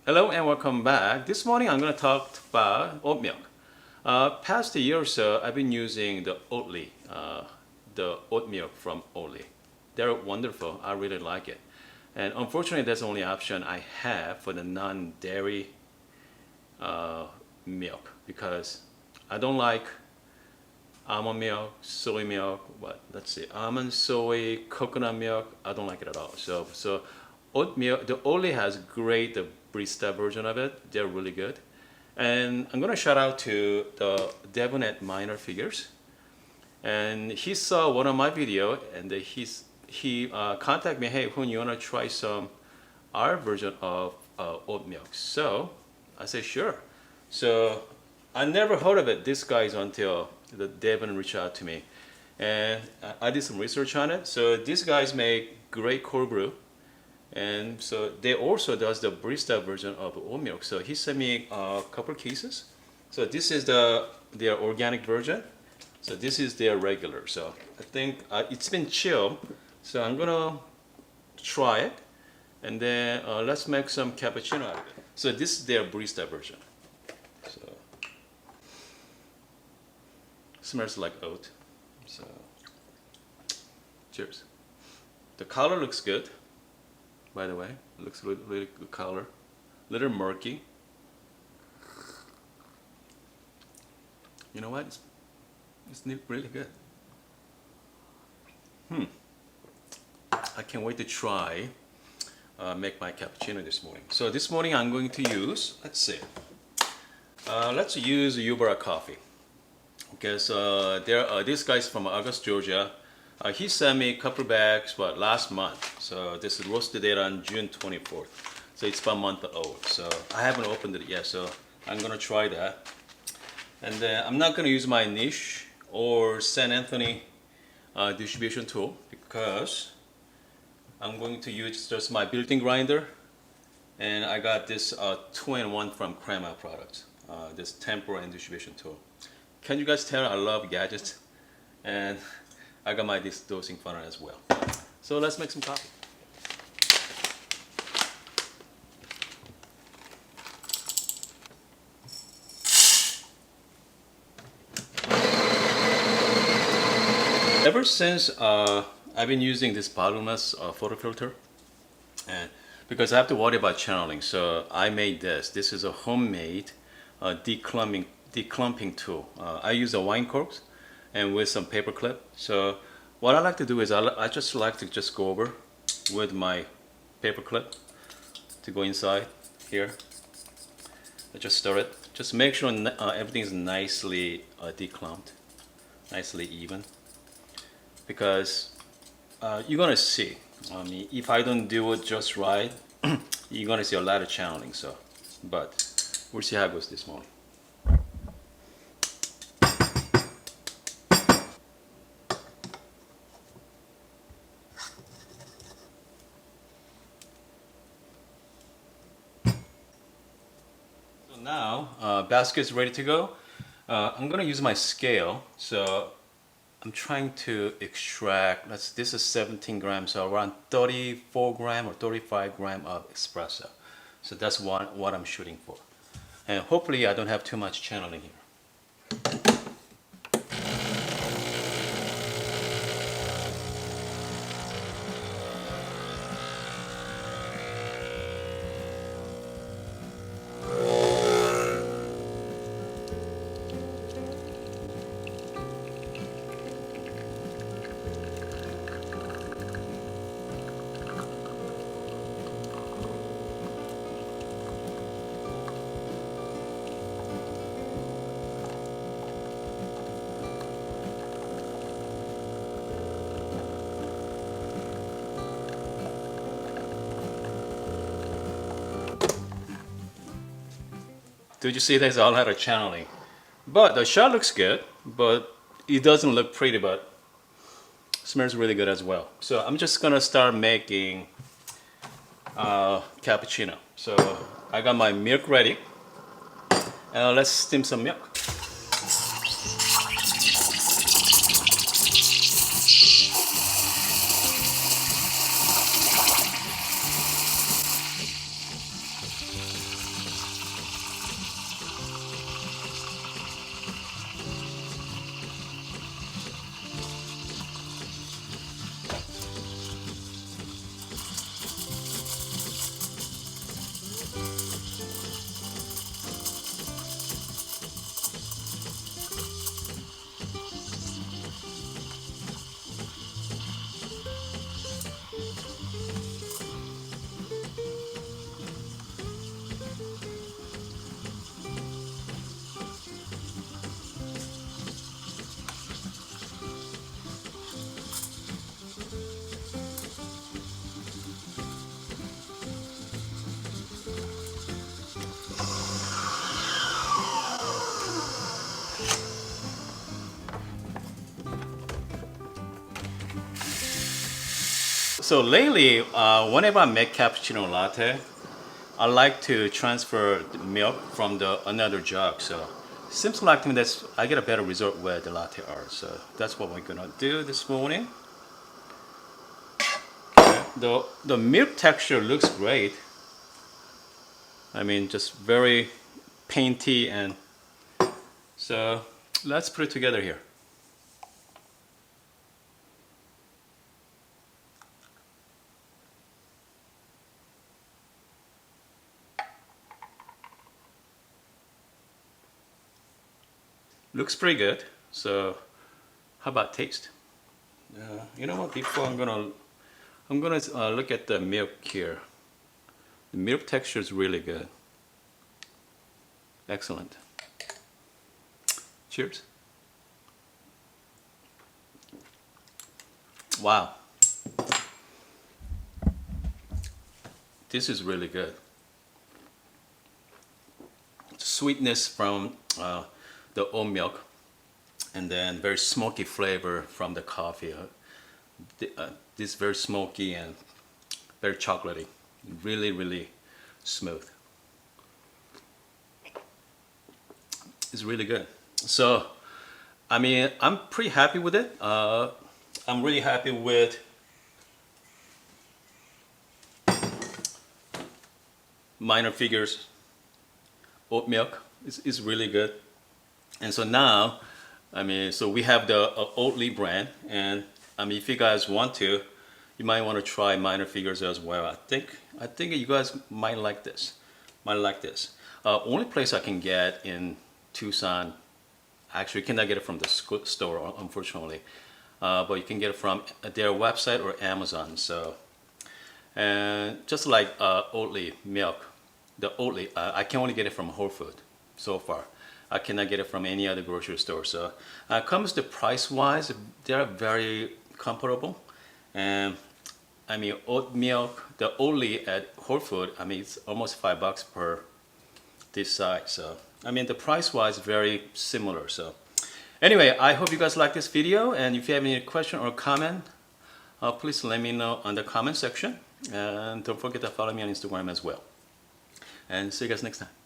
Hello and welcome back. This morning I'm going to talk about oat milk. Past a year or so, I've been using the oat milk from Oatly. They're wonderful. I really like it. And unfortunately, that's the only option I have for the non-dairy milk because I don't like almond milk, soy milk. Let's see, almond, soy, coconut milk. I don't like it at all. So oat milk. The Oatly has great the barista version of it. They're really good. And I'm gonna shout out to the Devon at Minor Figures. And he saw one of my video and he contacted me. Hey, Hun, you wanna try some our version of oat milk? So I said sure. So I never heard of it. This guys until the Devon reached out to me, and I did some research on it. So these guys make great cold brew, and so they also does the barista version of oat milk. So he sent me a couple cases. So this is their organic version. So this is their regular. So I think it's been chilled. So I'm gonna try it, and then let's make some cappuccino out of it. So this is their barista version. So smells like oat. So cheers. The color looks good. By the way, it looks really, really good color. Little murky. You know what? It's really good. I can't wait to try make my cappuccino this morning. So this morning I'm going to use, let's use Yubara coffee. Because this guy's from August, Georgia. He sent me a couple bags last month. So this is roasted date on June 24th. So it's about a month old. So I haven't opened it yet. So I'm gonna try that. And then I'm not gonna use my niche or St. Anthony distribution tool because I'm going to use just my built-in grinder. And I got this 2-in-1 from Crema products. This temper and distribution tool. Can you guys tell I love gadgets? And I got my dosing funnel as well. So let's make some coffee. Ever since I've been using this Bottomless Portafilter, and because I have to worry about channeling, so I made this. This is a homemade declumping tool. I use a wine corks and with some paper clip. So what I like to do is I just like to just go over with my paper clip to go inside here. I just stir it. Just make sure everything is nicely declumped, nicely even. Because you're gonna see. I mean, if I don't do it just right, you're gonna see a lot of channeling. So, but we'll see how it goes this morning. So now, basket's ready to go. I'm gonna use my scale. So I'm trying to extract, this is 17 grams, so around 34 gram or 35 gram of espresso. So that's what I'm shooting for. And hopefully I don't have too much channeling here. Did you see there's a lot of channeling? But the shot looks good, but it doesn't look pretty, but smells really good as well. So I'm just gonna start making cappuccino. So I got my milk ready, and let's steam some milk. So lately, whenever I make cappuccino latte, I like to transfer the milk from the another jug. So seems like to me that's I get a better result with the latte art. So that's what we're gonna do this morning. Okay. The milk texture looks great. I mean, just very painty, and so let's put it together here. Looks pretty good. So how about taste? You know what? Before I'm gonna look at the milk here. The milk texture is really good. Excellent. Cheers. Wow. This is really good. Sweetness from the oat milk, and then very smoky flavor from the coffee. This very smoky and very chocolatey. Really, really smooth. It's really good. So, I mean, I'm pretty happy with it. I'm really happy with minor figures. Oat milk is really good. And so now, I mean, so we have the Oatly brand, and I mean, if you guys want to, you might want to try minor figures as well. I think you guys might like this. Might like this. Only place I can get in Tucson, actually, you cannot get it from the store, unfortunately, but you can get it from their website or Amazon. So, and just like Oatly milk, the Oatly, I can only get it from Whole Foods so far. I cannot get it from any other grocery store. So comes to price wise, they're very comparable. And I mean, oat milk, the Oatly at Whole Foods, I mean, it's almost $5 per this size. So I mean, the price wise, very similar. So anyway, I hope you guys like this video. And if you have any question or comment, please let me know on the comment section. And don't forget to follow me on Instagram as well. And see you guys next time.